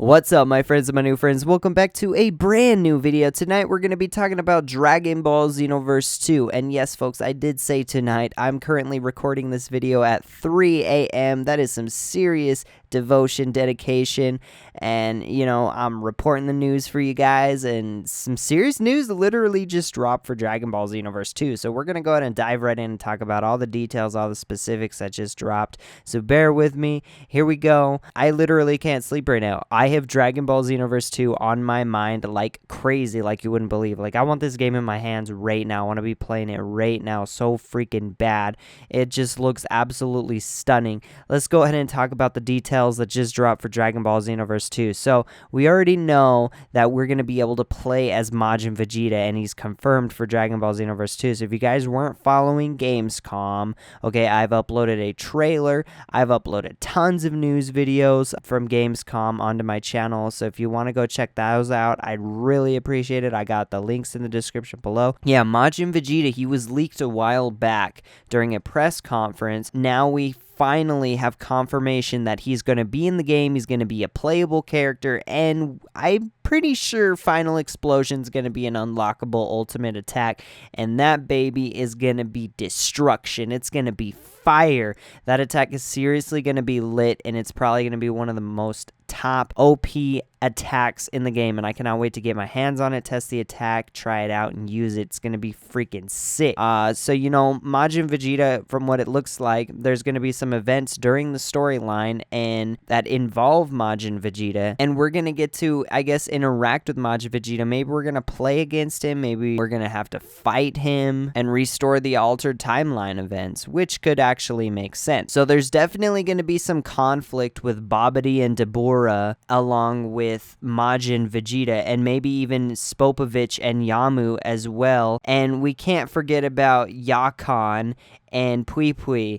What's up, my friends and my new friends? Welcome back to a brand new video. Tonight we're going to be talking about Dragon Ball Xenoverse 2. And yes, folks, I did say tonight. I'm currently recording this video at 3 a.m. That is some serious devotion, dedication, and I'm reporting the news for you guys, and some serious news literally just dropped for Dragon Ball Xenoverse 2. So we're going to go ahead and dive right in and talk about all the details, all the specifics that just dropped. So bear with me. Here we go. I literally can't sleep right now. I have Dragon Ball Xenoverse 2 on my mind like crazy, like you wouldn't believe. Like, I want this game in my hands right now. I want to be playing it right now so freaking bad. It just looks absolutely stunning. Let's go ahead and talk about the details that just dropped for Dragon Ball Xenoverse 2. So we already know that we're going to be able to play as Majin Vegeta, and he's confirmed for Dragon Ball Xenoverse 2. So if you guys weren't following Gamescom, okay, I've uploaded a trailer. I've uploaded tons of news videos from Gamescom onto my channel. So if you want to go check those out, I'd really appreciate it. I got the links in the description below. Yeah, Majin Vegeta, he was leaked a while back during a press conference. Now we finally have confirmation that he's going to be in the game, he's going to be a playable character, and I'm pretty sure Final Explosion's going to be an unlockable ultimate attack, and that baby is going to be destruction. It's going to be fire. That attack is seriously going to be lit, and it's probably going to be one of the most top OP attacks in the game, and I cannot wait to get my hands on it, test the attack, try it out, and use it. It's going to be freaking sick. So Majin Vegeta, from what it looks like, there's going to be some events during the storyline and that involve Majin Vegeta, and we're going to get to, I guess, interact with Majin Vegeta. Maybe we're going to play against him, maybe we're going to have to fight him and restore the altered timeline events, which could actually make sense. So there's definitely going to be some conflict with Babidi and Deborah along with Majin Vegeta, and maybe even Spopovich and Yamu as well. And we can't forget about Yakan and Pui Pui.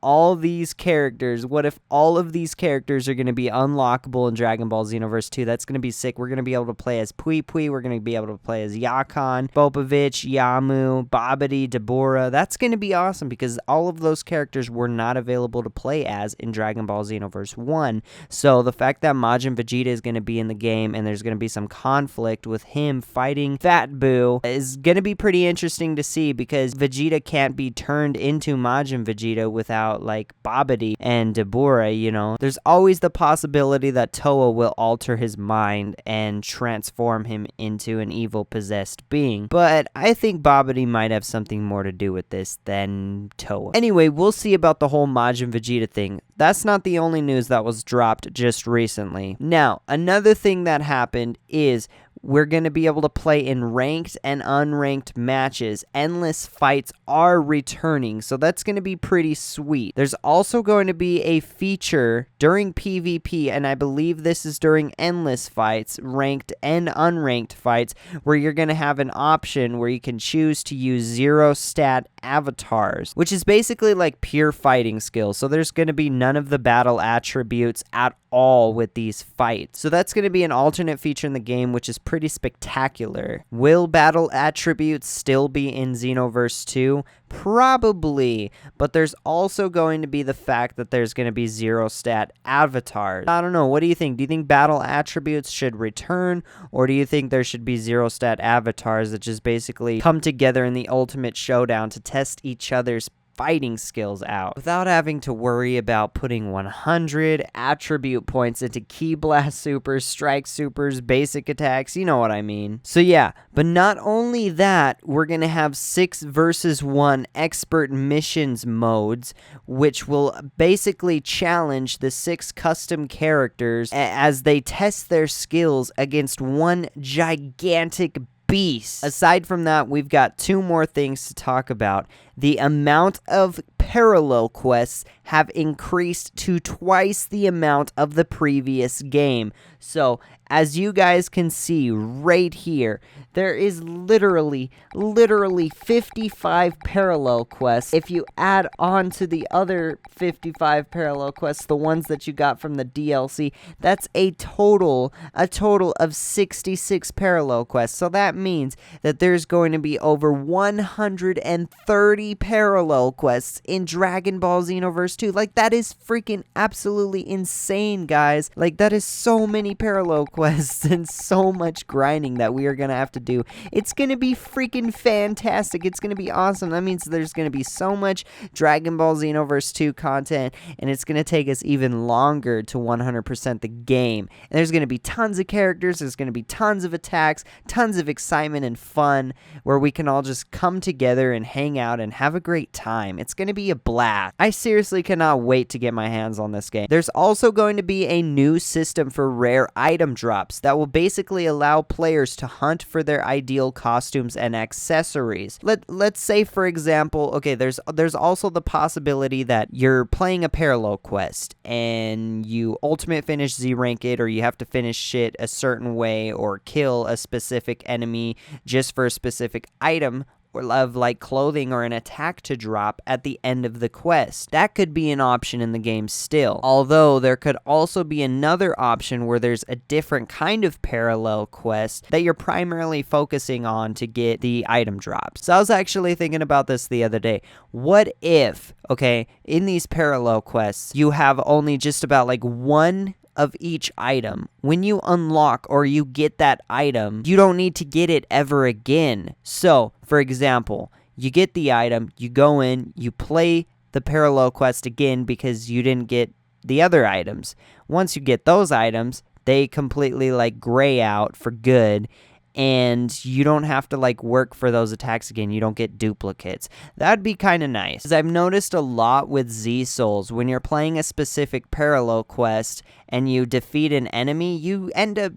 All these characters. What if all of these characters are going to be unlockable in Dragon Ball Xenoverse 2? That's going to be sick. We're going to be able to play as Pui Pui. We're going to be able to play as Yakan, Spopovich, Yamu, Babidi, Deborah. That's going to be awesome because all of those characters were not available to play as in Dragon Ball Xenoverse 1. So the fact that Majin Vegeta is going to be in the game and there's going to be some conflict with him fighting Fat Boo is going to be pretty interesting to see, because Vegeta can't be turned into Majin Vegeta without like Babidi and Deborah. There's always the possibility that Toa will alter his mind and transform him into an evil possessed being, but I think Babidi might have something more to do with this than Toa. Anyway, we'll see about the whole Majin Vegeta thing. That's not the only news that was dropped just recently. Now, another thing that happened is we're going to be able to play in ranked and unranked matches. Endless fights are returning, so that's going to be pretty sweet. There's also going to be a feature during PvP, and I believe this is during endless fights, ranked and unranked fights, where you're going to have an option where you can choose to use zero stat avatars, which is basically like pure fighting skills. So there's going to be none of the battle attributes at all with these fights. So that's going to be an alternate feature in the game, which is pretty spectacular. Will battle attributes still be in Xenoverse 2? Probably, but there's also going to be the fact that there's going to be zero stat avatars. I don't know, what do you think? Do you think battle attributes should return, or do you think there should be zero stat avatars that just basically come together in the ultimate showdown to test each other's fighting skills out without having to worry about putting 100 attribute points into Ki Blast supers, strike supers, basic attacks, you know what I mean. So yeah, but not only that, we're gonna have 6 versus 1 expert missions modes, which will basically challenge the 6 custom characters as they test their skills against one gigantic beast. Aside from that, we've got 2 more things to talk about. The amount of parallel quests have increased to twice the amount of the previous game. So as you guys can see right here, there is literally 55 parallel quests. If you add on to the other 55 parallel quests, the ones that you got from the DLC, that's a total of 66 parallel quests. So that means that there's going to be over 130 parallel quests in Dragon Ball Xenoverse 2. Like, that is freaking absolutely insane, guys. Like, that is so many parallel quests and so much grinding that we are gonna have to do. It's gonna be freaking fantastic. It's gonna be awesome. That means there's gonna be so much Dragon Ball Xenoverse 2 content, and it's gonna take us even longer to 100% the game. And there's gonna be tons of characters, there's gonna be tons of attacks, tons of excitement and fun, where we can all just come together and hang out and have a great time. It's gonna be a blast. I seriously cannot wait to get my hands on this game. There's also going to be a new system for rare item drops that will basically allow players to hunt for their ideal costumes and accessories. Let's say, for example, okay, there's also the possibility that you're playing a parallel quest and you ultimate finish Z rank it, or you have to finish it a certain way, or kill a specific enemy just for a specific item or of like clothing or an attack to drop at the end of the quest. That could be an option in the game still. Although there could also be another option where there's a different kind of parallel quest that you're primarily focusing on to get the item drops. So I was actually thinking about this the other day. What if, okay, in these parallel quests, you have only just about like one of each item. When you unlock or you get that item, you don't need to get it ever again. So, for example, you get the item, you go in, you play the parallel quest again because you didn't get the other items. Once you get those items, they completely like gray out for good, and you don't have to like work for those attacks again. You don't get duplicates. That'd be kind of nice. 'Cause I've noticed a lot with Z Souls, when you're playing a specific parallel quest and you defeat an enemy, you end up,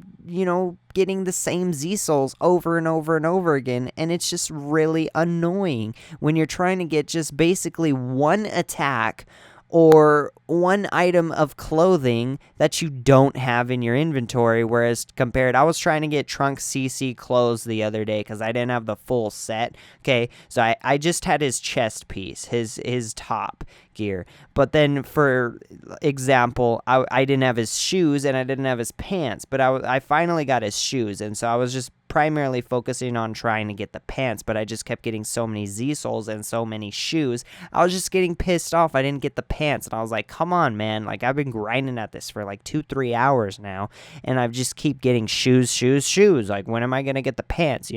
getting the same Z Souls over and over and over again, and it's just really annoying when you're trying to get just basically one attack or one item of clothing that you don't have in your inventory. Whereas I was trying to get Trunks CC clothes the other day because I didn't have the full set. Okay, so I just had his chest piece, his top gear. But then, for example, I didn't have his shoes and I didn't have his pants, but I finally got his shoes, and so I was just primarily focusing on trying to get the pants, but I just kept getting so many Z Souls and so many shoes. I was just getting pissed off I didn't get the pants, and I was like, come on, man, like, I've been grinding at this for like 2-3 hours now, and I just keep getting shoes. Like, when am I gonna get the pants?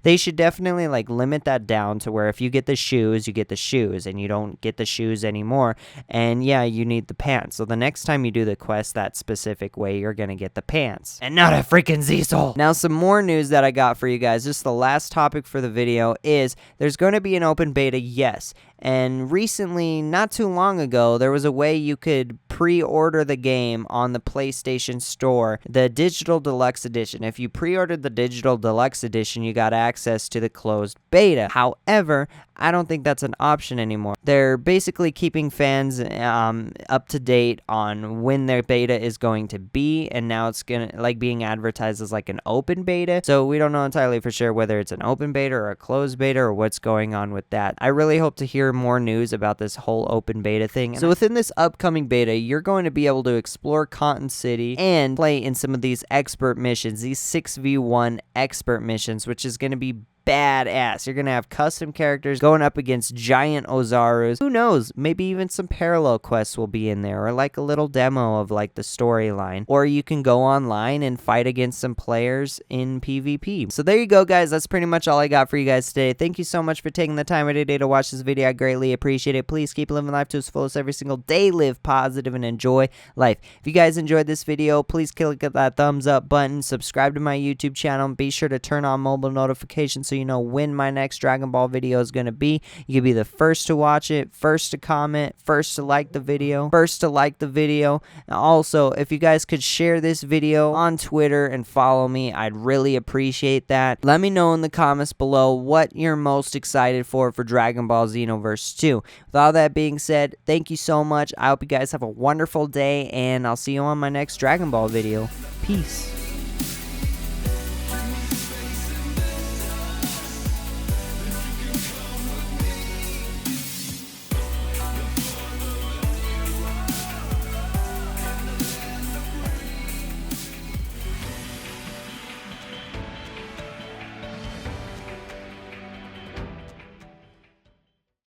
They should definitely like limit that down to where if you get the shoes, you get the shoes, and you don't get the shoes anymore, and yeah, you need the pants. So the next time you do the quest that specific way, you're gonna get the pants and not a freaking Z Soul. Now, some more news that I got for you guys, just the last topic for the video, is there's going to be an open beta, yes. And recently, not too long ago, there was a way you could pre-order the game on the PlayStation Store, the Digital Deluxe Edition. If you pre-ordered the Digital Deluxe Edition, you got access to the closed beta. However, I don't think that's an option anymore. They're basically keeping fans up to date on when their beta is going to be, and now it's being advertised as like an open beta. So we don't know entirely for sure whether it's an open beta or a closed beta or what's going on with that. I really hope to hear more news about this whole open beta thing. So within this upcoming beta, you're going to be able to explore Cotton City and play in some of these expert missions, these 6v1 expert missions, which is going to be badass. You're gonna have custom characters going up against giant Ozarus. Who knows, maybe even some parallel quests will be in there, or like a little demo of like the storyline, or you can go online and fight against some players in PvP. So there you go, guys. That's pretty much all I got for you guys today. Thank you so much for taking the time of your day to watch this video. I greatly appreciate it. Please keep living life to its fullest every single day. Live positive and enjoy life. If you guys enjoyed this video, please click that thumbs up button, subscribe to my YouTube channel, and be sure to turn on mobile notifications so you know when my next Dragon Ball video is going to be. You can be the first to watch it, first to comment, first to like the video, And also, if you guys could share this video on Twitter and follow me, I'd really appreciate that. Let me know in the comments below what you're most excited for Dragon Ball Xenoverse 2. With all that being said, thank you so much. I hope you guys have a wonderful day, and I'll see you on my next Dragon Ball video. Peace.